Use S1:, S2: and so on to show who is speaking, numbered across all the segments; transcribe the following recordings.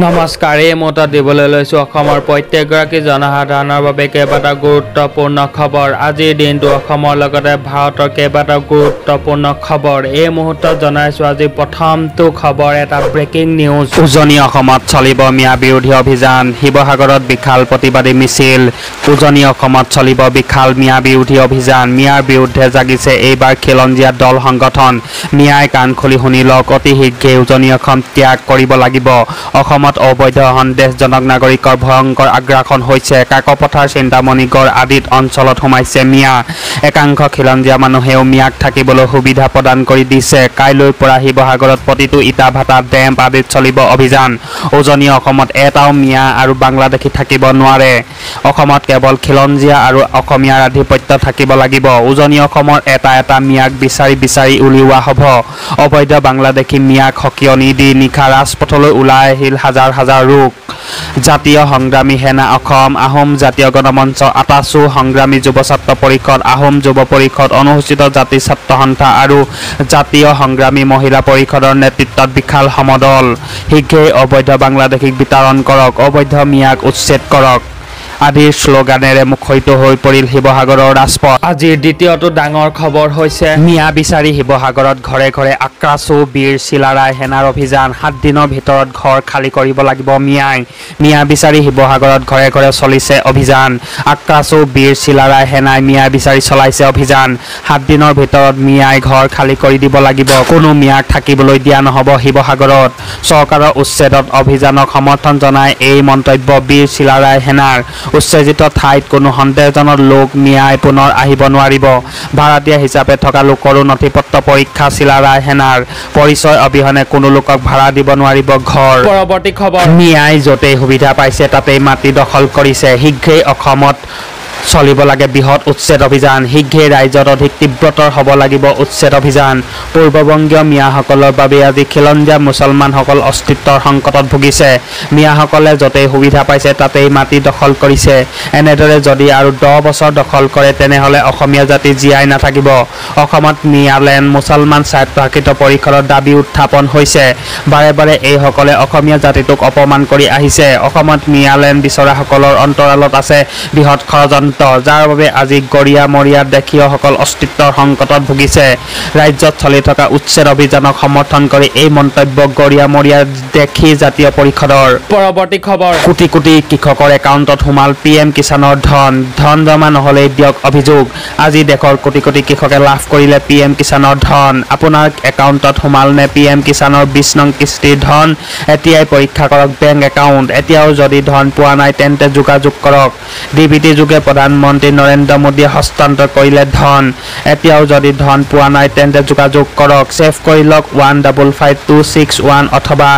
S1: নমস্কাৰ এই মতা দিবলৈ লৈছো অসমৰ প্ৰত্যেকগৰাকী জনসাধাৰণৰ বাবে কেইবাটা গুৰুত্বপূৰ্ণ খবৰ আজিৰ দিনটো অসমৰ লগতে ভাৰতৰ কেইবাটা গুৰুত্বপূৰ্ণ খবৰ এই মুহূৰ্তত জনাইছো আজি প্ৰথমটো খবৰ এটা ব্ৰেকিং নিউজ উজনি অসমত চলিব মিয়া বিৰোধী অভিযান শিৱসাগৰত বিশাল প্ৰতিবাদী মিছিল উজনি অসমত চলিব বিশাল মিয়া বিৰোধী অভিযান মিয়াৰ বিৰুদ্ধে জাগিছে এইবাৰ খিলঞ্জীয়া দল সংগঠন মিয়াই কাণ খুলি শুনি লওক অতি শীঘ্ৰে উজনি অসম ত্যাগ কৰিব লাগিব অবৈধ সন্দেহজনক নাগৰিকৰ ভয়ংকৰ আগ্ৰাসন হৈছে কাকপথাৰ চিন্তামণিগড় আদিত অঞ্চলত সোমাইছে মিয়া একাংশ খিলঞ্জীয়া মানুহেও মিয়াক থাকিবলৈ সুবিধা প্ৰদান কৰি দিছে কাইলৈৰ পৰা শিৱসাগৰত প্ৰতিটো ইটা ভাটা ডেম্প আদিত চলিব অভিযান উজনি অসমত এটাও মিয়া আৰু বাংলাদেশী থাকিব নোৱাৰে অসমত কেৱল খিলঞ্জীয়া আৰু অসমীয়াৰ আধিপত্য থাকিব লাগিব উজনি অসমৰ এটা মিয়াক বিচাৰি উলিওৱা হ'ব অবৈধ বাংলাদেশী মিয়াক হকিয়নি দি নিশা ৰাজপথলৈ ওলাই আহিল হাজাৰ লোক জাতীয় সংগ্ৰামী সেনা অসম আহোম জাতীয় গণমঞ্চ আটাচু সংগ্ৰামী যুৱ ছাত্ৰ পৰিষদ আহোম যুৱ পৰিষদ অনুসূচিত জাতি ছাত্ৰ সন্থা আৰু জাতীয় সংগ্ৰামী মহিলা পৰিষদৰ নেতৃত্বত বিশাল সমদল শীঘ্ৰেই অবৈধ বাংলাদেশীক বিতৰণ কৰক অবৈধ মিয়াক উচ্ছেদ কৰক আদিৰ শ্লোগানেৰে মুখৰিত হৈ পৰিল শিৱসাগৰৰ ৰাজপথ আজিৰ দ্বিতীয়টো ডাঙৰ খবৰ হৈছে মিয়া বিচাৰি শিৱসাগৰত ঘৰে ঘৰে আক্ৰাচু বীৰ চিলাৰাই সেনাৰ অভিযান 7 দিনৰ ভিতৰত ঘৰ খালী কৰিব লাগিব মিয়া বিচাৰি শিৱসাগৰত ঘৰে ঘৰে চলিছে অভিযান আক্ৰাচু বীৰ চিলাৰাই সেনাই মিয়া বিচাৰি চলাইছে অভিযান 7 দিনৰ ভিতৰত মিয়াই ঘৰ খালী কৰি দিব লাগিব কোনো মিয়াক থাকিবলৈ দিয়া নহ'ব শিৱসাগৰত চৰকাৰৰ উচ্ছেদত অভিযানক সমৰ্থন জনাই এই মন্তব্য বীৰ চিলাৰাই সেনাৰ উচ্ছেদিত ঠাইত কোনো সন্দেহজনক লোক মিয়াই পুনৰ আহিব নোৱাৰিব ভাড়াতীয়া হিচাপে থকা লোকৰো নথিপত্ৰ পৰীক্ষা চিলাৰাই সেনাৰ পৰিচয় অবিহনে কোনো লোকক ভাড়া দিব নোৱাৰিব ঘৰ পৰৱৰ্তী খবৰ মিয়াই য'তেই সুবিধা পাইছে তাতেই মাটি দখল কৰিছে শীঘ্ৰেই অসমত চলিব লাগে বৃহৎ উচ্ছেদ অভিযান শীঘ্ৰেই ৰাজ্যত অধিক তীব্ৰতৰ হ'ব লাগিব উচ্ছেদ অভিযান পূৰ্ববংগীয় মিয়াসকলৰ বাবে আজি খিলঞ্জীয়া মুছলমানসকল অস্তিত্বৰ সংকটত ভুগিছে মিয়াসকলে য'তেই সুবিধা পাইছে তাতেই মাটি দখল কৰিছে এনেদৰে যদি আৰু 10 বছৰ দখল কৰে তেনেহ'লে অসমীয়া জাতি জীয়াই নাথাকিব অসমত মিয়ালেণ্ড মুছলমান স্বায়ত্তশাসিত পৰিষদৰ দাবী উত্থাপন হৈছে বাৰে এইসকলে অসমীয়া জাতিটোক অপমান কৰি আহিছে অসমত মিয়ালেণ্ড বিচৰাসকলৰ অন্তৰালত আছে বৃহৎ ষড়যন্ত্ৰ যাৰ বাবে আজি গৰিয়া মৰিয়া দেশীয়সকল অস্তিত্বৰ সংকটত ভুগিছে ৰাজ্যত চলি থকা উচ্ছেদ অভিযানক সমৰ্থন কৰি এই মন্তব্য গৰিয়া মৰিয়া দেশী জাতীয় পৰিষদৰ পৰৱৰ্তী খবৰ কোটি কৃষকৰ একাউণ্টত সোমাল PM কিষাণৰ ধন জমা নহ'লেই দিয়ক অভিযোগ আজি দেশৰ কোটি কৃষকে লাভ কৰিলে PM কিষাণৰ ধন আপোনাৰ একাউণ্টত সোমাল নে PM কিষাণৰ 20 নং কিস্তিৰ ধন এতিয়াই পৰীক্ষা কৰক বেংক একাউণ্ট এতিয়াও যদি ধন পোৱা নাই তেন্তে যোগাযোগ কৰক DBT যোগে প্ৰধানমন্ত্ৰী নৰেন্দ্ৰ মোদীয়ে হস্তান্তৰ কৰিলে ধন এতিয়াও যদি ধন পোৱা নাই তেন্তে যোগাযোগ কৰক সেভ কৰি লওক 155261 অথবা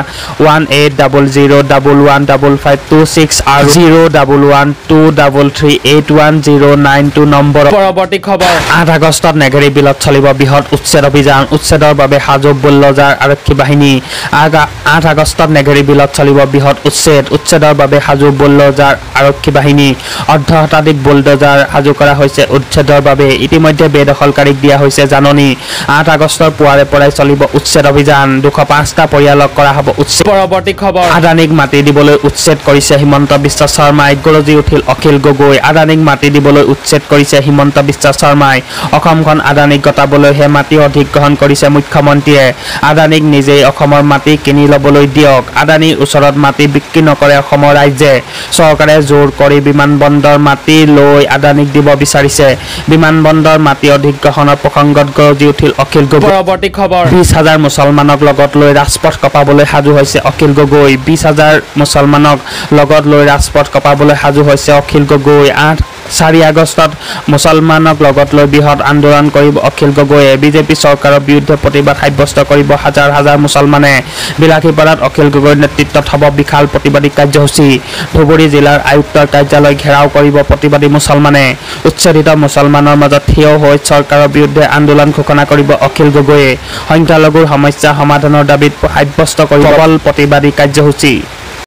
S1: 1800115526 আৰু 01123381092 নম্বৰ পৰৱৰ্তী খবৰ 8 আগষ্টত নেঘেৰী বিলত চলিব বৃহৎ উচ্ছেদ অভিযান উচ্ছেদৰ বাবে সাজু বুল্ডজাৰ আৰক্ষী বাহিনী 8 আগষ্টত নেঘেৰী বিলত চলিব বৃহৎ উচ্ছেদৰ বাবে সাজু বুল্ডজাৰ আৰক্ষী বাহিনী অৰ্ধশতাধিক বুলডোজাৰ সাজু কৰা হৈছে উচ্ছেদৰ বাবে ইতিমধ্যে বেদখলকাৰীক দিয়া হৈছে জাননী 8 আগষ্টৰ পুৱাৰে পৰাই চলিব উচ্ছেদ অভিযান 205টা পৰিয়ালক কৰা হ'ব উচ্ছেদ পৰৱৰ্তী খবৰ আদানীক মাটি দিবলৈ উচ্ছেদ কৰিছে হিমন্ত বিশ্ব শৰ্মাই গৰজি উঠিল অখিল গগৈ আদানীক মাটি দিবলৈ উচ্ছেদ কৰিছে হিমন্ত বিশ্ব শৰ্মাই অসমখন আদানীক গতাবলৈহে মাটি অধিগ্ৰহণ কৰিছে মুখ্যমন্ত্ৰীয়ে আদানীক নিজেই অসমৰ মাটি কিনি ল'বলৈ দিয়ক আদানীৰ ওচৰত মাটি বিক্ৰী নকৰে অসমৰ ৰাইজে চৰকাৰে জোৰ কৰি বিমানবন্দৰ মাটি লৈ আদানীক দিব বিচাৰিছে বিমানবন্দৰ মাটি অধিগ্ৰহণৰ প্ৰসংগত গৰজি উঠিল অখিল গগৈ পৰৱৰ্তী খবৰ 20,000 মুছলমানক লগত লৈ ৰাজপথ কপাবলৈ সাজু হৈছে অখিল গগৈ 20,000 মুছলমানক লগত লৈ ৰাজপথ কপাবলৈ সাজু হৈছে অখিল গগৈ 4 আগষ্টত মুছলমানক লগত লৈ বৃহৎ আন্দোলন কৰিব অখিল গগৈয়ে বিজেপি চৰকাৰৰ বিৰুদ্ধে প্ৰতিবাদ সাব্যস্ত কৰিব হাজাৰ মুছলমানে বিলাসীপাৰাত অখিল গগৈৰ নেতৃত্বত হ'ব বিশাল প্ৰতিবাদী কাৰ্যসূচী ধুবুৰী জিলাৰ আয়ুক্তৰ কাৰ্যালয় ঘেৰাও কৰিব প্ৰতিবাদী মুছলমানে উচ্ছেদিত মুছলমানৰ মাজত থিয় হৈ চৰকাৰৰ বিৰুদ্ধে আন্দোলন ঘোষণা কৰিব অখিল গগৈয়ে সংখ্যালঘুৰ সমস্যা সমাধানৰ দাবীত সাব্যস্ত কৰিব প্ৰতিবাদী কাৰ্যসূচী